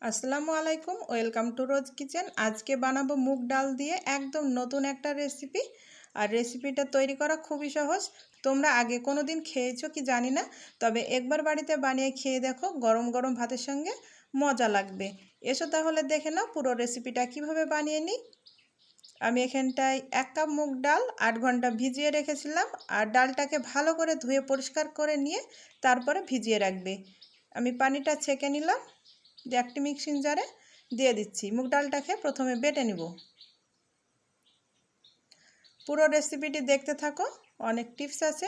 আসসালামু আলাইকুম, welcome to rose kitchen. আজকে বানাবো মুগ ডাল দিয়ে একদম নতুন একটা রেসিপি। আর রেসিপিটা তৈরি করা খুবই সহজ। তোমরা আগে কোনো দিন খেয়েছো কি জানি না, তবে একবার বাড়িতে বানিয়ে খেয়ে দেখো, গরম গরম ভাতের সঙ্গে মজা লাগবে। এসো তাহলে দেখে নাও পুরো রেসিপিটা কিভাবে বানিয়ে নিই। আমি এখানটায় 1 কাপ মুগ ডাল 8 ঘন্টা ভিজিয়ে রেখেছিলাম। আর ডালটাকে ভালো করে ধুয়ে পরিষ্কার করে নিয়ে তারপরে ভিজিয়ে রাখবে। আমি পানিটা ছেঁকে নিলাম, দিয়ে একটি মিক্সিং জারে দিয়ে দিচ্ছি। মুগ ডালটাকে প্রথমে বেটে নিব। পুরো রেসিপিটি দেখতে থাকো, অনেক টিপস আছে।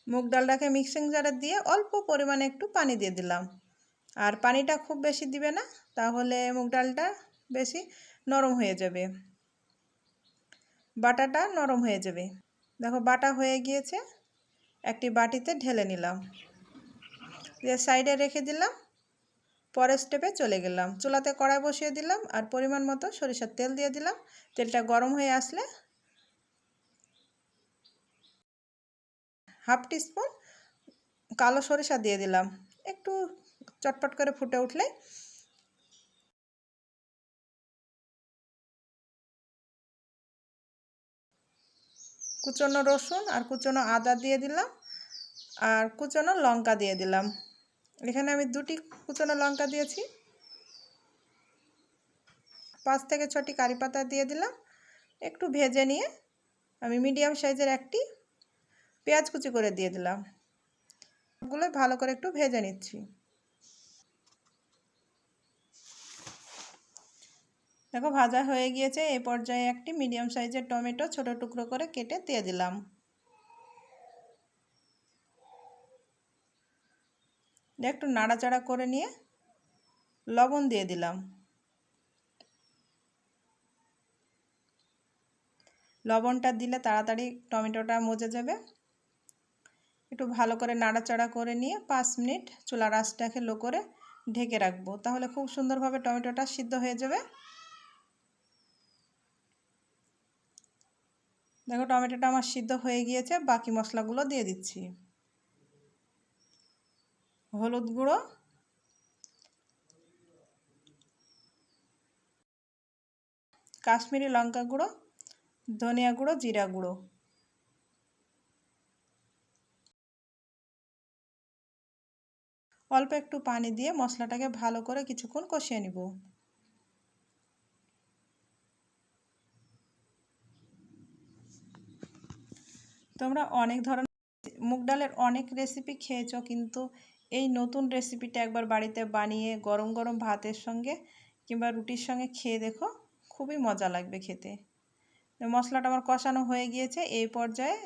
মুগ ডালটাকে মিক্সিং জারে দিয়ে অল্প পরিমাণে একটু পানি দিয়ে দিলাম। আর পানিটা খুব বেশি দিবে না, তাহলে মুগ ডালটা বেশি নরম হয়ে যাবে, বাটাটা নরম হয়ে যাবে। দেখো বাটা হয়ে গিয়েছে, একটি বাটিতে ঢেলে নিলাম, দিয়ে সাইডে রেখে দিলাম। পরের স্টেপে চলে গেলাম। চুলাতে কড়াই বসিয়ে দিলাম আর পরিমাণ মতো সরিষার তেল দিয়ে দিলাম। তেলটা গরম হয়ে আসলে হাফ টিস্পুন কালো সরিষা দিয়ে দিলাম। একটু চটপট করে ফুটে উঠলে কুচনো রসুন আর কুচনো আদা দিয়ে দিলাম, আর কুচনো লঙ্কা দিয়ে দিলাম। এখানে আমি 2টি কুচনো লঙ্কা দিয়েছি। 5 থেকে 6টি কারি পাতা দিয়ে দিলাম। একটু ভেজে নিয়ে আমি মিডিয়াম সাইজের একটি পেঁয়াজ কুচি করে দিয়ে দিলাম। সবগুলো ভালো করে একটু ভেজে নিচ্ছি। দেখো ভাজা হয়ে গিয়েছে। এই পর্যায়ে একটি মিডিয়াম সাইজের টমেটো ছোট টুকরো করে কেটে দিয়ে দিলাম। একটু নাড়াচাড়া করে নিয়ে লবণ দিয়ে দিলাম। লবণটা দিলে তাড়াতাড়ি টমেটোটা মজে যাবে। একটু ভালো করে নাড়াচাড়া করে নিয়ে 5 মিনিট চুলার আঁচটাকে লো করে ঢেকে রাখবো, তাহলে খুব সুন্দরভাবে টমেটোটা সিদ্ধ হয়ে যাবে। দেখো টমেটোটা আমার সিদ্ধ হয়ে গিয়েছে। বাকি মশলাগুলো দিয়ে দিচ্ছি। হলুদ গুঁড়ো, কাশ্মীরি লঙ্কা গুঁড়ো, ধনিয়া গুঁড়ো, জিরা গুঁড়ো। অল্প একটু পানি দিয়ে মশলাটাকে ভালো করে কিছুক্ষণ কষিয়ে নিব। তোমরা অনেক ধরনের মুগ ডালের অনেক রেসিপি খেয়েছো, কিন্তু এই নতুন রেসিপিটা একবার বাড়িতে বানিয়ে গরম গরম ভাতের সঙ্গে কিংবা রুটির সঙ্গে খেয়ে দেখো, খুবই মজা লাগবে খেতে। মশলাটা আমার কষানো হয়ে গিয়েছে। এই পর্যায়ে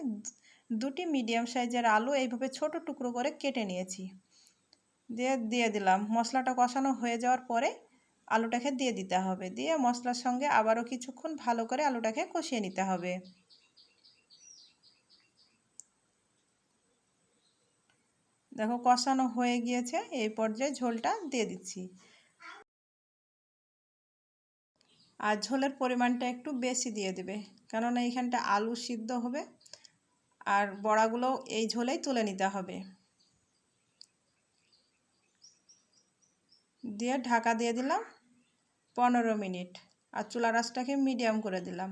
2টি মিডিয়াম সাইজের আলু এইভাবে ছোট টুকরো করে কেটে নিয়েছি, দিয়ে দিলাম। মশলাটা কষানো হয়ে যাওয়ার পরে আলুটাকে দিয়ে দিতে হবে। দিয়ে মশলার সঙ্গে আবারও কিছুক্ষণ ভালো করে আলুটাকে কষিয়ে নিতে হবে। দেখো কষানো হয়ে গিয়েছে। এই পর্যায়ে ঝোলটা দিয়ে দিচ্ছি। আর ঝোলের পরিমাণটা একটু বেশি দিয়ে দেবে, কেননা এইখানটা আলু সিদ্ধ হবে আর বড়াগুলো এই ঝোলেই তুলে নিতে হবে। দিয়ে ঢাকা দিয়ে দিলাম 15 মিনিট। আর চুলার আঁচটাকে মিডিয়াম করে দিলাম।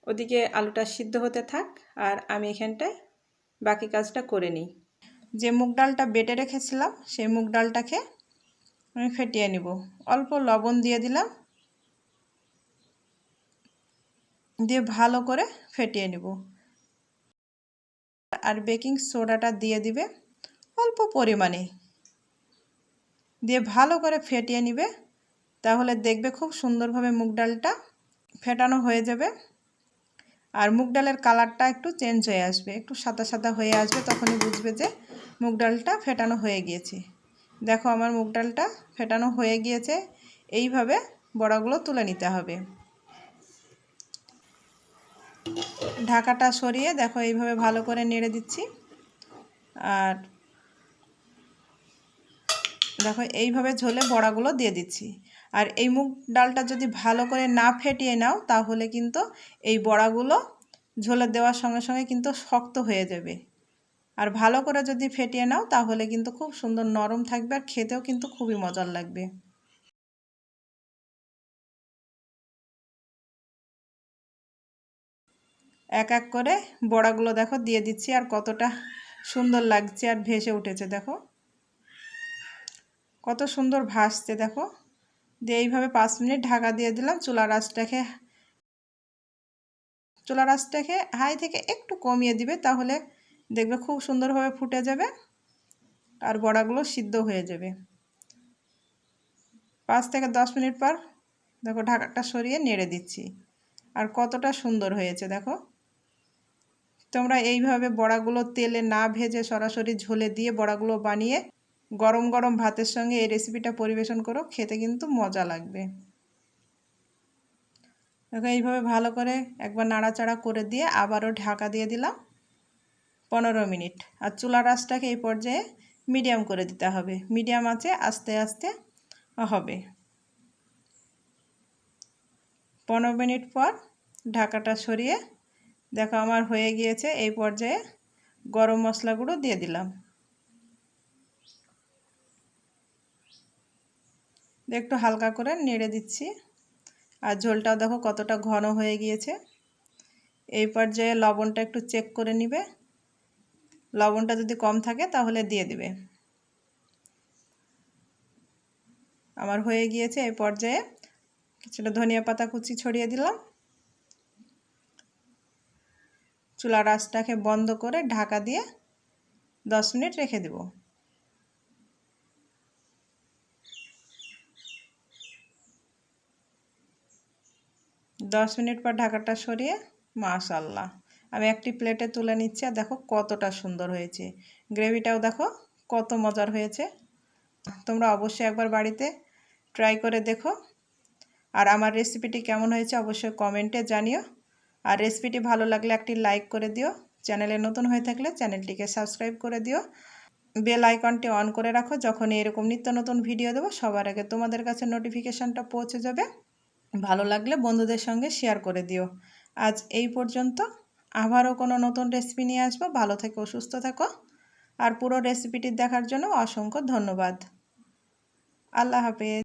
ওদিকে আলুটা সিদ্ধ হতে থাক আর আমি এখানটায় বাকি কাজটা করে নিই। যে মুগ ডালটা বেটে রেখেছিলাম সেই মুগ ডালটাকে আমি ফেটিয়ে নিব। অল্প লবণ দিয়ে দিলাম, দিয়ে ভালো করে ফেটিয়ে নিব। আর বেকিং সোডাটা দিয়ে দিবে অল্প পরিমাণে, দিয়ে ভালো করে ফেটিয়ে নিবে। তাহলে দেখবে খুব সুন্দরভাবে মুগ ডালটা ফেটানো হয়ে যাবে। আর মুগ ডালের কালারটা একটু চেঞ্জ হয়ে আসবে, একটু সাদা সাদা হয়ে আসবে, তখনই বুঝবে যে মুগ ডালটা ফেটানো হয়ে গিয়েছে। দেখো আমার মুগ ডালটা ফেটানো হয়ে গিয়েছে। এইভাবে বড়াগুলো তুলে নিতে হবে। ঢাকাটা সরিয়ে দেখো এইভাবে ভালো করে নেড়ে দিচ্ছি। আর দেখো এইভাবে ঝোলে বড়াগুলো দিয়ে দিচ্ছি। আর এই মুগ ডালটা যদি ভালো করে না ফেটিয়ে নাও, তাহলে কিন্তু এই বড়াগুলো ঝোলে দেওয়ার সঙ্গে সঙ্গে কিন্তু শক্ত হয়ে যাবে। আর ভালো করে যদি ফেটিয়ে নাও তাহলে কিন্তু খুব সুন্দর নরম থাকবে আর খেতেও কিন্তু খুবই মজার লাগবে। এক এক করে বড়াগুলো দেখো দিয়ে দিচ্ছি আর কতটা সুন্দর লাগছে আর ভেসে উঠেছে দেখো, কত সুন্দর ভাসছে দেখো। দিয়ে এইভাবে 5 মিনিট ঢাকা দিয়ে দিলাম। চুলার আঁচটাকে হাই থেকে একটু কমিয়ে দিবে, তাহলে দেখবে খুব সুন্দরভাবে ফুটে যাবে আর বড়াগুলো সিদ্ধ হয়ে যাবে। 5 থেকে 10 মিনিট পর দেখো ঢাকাটা সরিয়ে নেড়ে দিচ্ছি আর কতটা সুন্দর হয়েছে দেখো। তোমরা এইভাবে বড়াগুলো তেলে না ভেজে সরাসরি ঝোলে দিয়ে বড়াগুলো বানিয়ে গরম গরম ভাতের সঙ্গে এই রেসিপিটা পরিবেশন করো, খেতে কিন্তু মজা লাগবে। দেখো এইভাবে ভালো করে একবার নাড়াচাড়া করে দিয়ে আবারও ঢাকা দিয়ে দিলাম 15 মিনিট। আর চুলার আঁচটাকে এই পর্যায়ে মিডিয়াম করে দিতে হবে, মিডিয়াম আঁচে আস্তে আস্তে হবে। 15 মিনিট পর ঢাকাটা সরিয়ে দেখো আমার হয়ে গিয়েছে। এই পর্যায়ে গরম মশলা গুঁড়ো দিয়ে দিলাম, একটু হালকা করে নেড়ে দিচ্ছি। আর ঝোলটাও দেখো কতটা ঘন হয়ে গিয়েছে। এই পর্যায়ে লবণটা একটু চেক করে নিবে, লবণটা যদি কম থাকে তাহলে দিয়ে দিবে। আমার হয়ে গিয়েছে। এই পর্যায়ে কিছুটা ধনিয়া পাতা কুচি ছড়িয়ে দিলাম। চুলার আঁচটাকে বন্ধ করে ঢাকা দিয়ে 10 মিনিট রেখে দেব। 10 মিনিট পর ঢাকাটা সরিয়ে মাশাআল্লাহ আমি একটি প্লেটে তুলে নিচ্ছি। আর দেখো কতটা সুন্দর হয়েছে, গ্রেভিটাও দেখো কত মজার হয়েছে। তোমরা অবশ্যই একবার বাড়িতে ট্রাই করে দেখো। আর আমার রেসিপিটি কেমন হয়েছে অবশ্যই কমেন্টে জানিও। আর রেসিপিটি ভালো লাগলে একটি লাইক করে দিও। চ্যানেলে নতুন হয়ে থাকলে চ্যানেলটিকে সাবস্ক্রাইব করে দিও। বেল আইকনটি অন করে রাখো, যখন এরকম নিত্য নতুন ভিডিও দেবো সবার আগে তোমাদের কাছে নোটিফিকেশানটা পৌঁছে যাবে। ভালো লাগলে বন্ধুদের সঙ্গে শেয়ার করে দিও। আজ এই পর্যন্ত, আবারও কোনো নতুন রেসিপি নিয়ে আসবো। ভালো থেকো, সুস্থ থেকো। আর পুরো রেসিপিটি দেখার জন্য অসংখ্য ধন্যবাদ। আল্লাহ হাফেজ।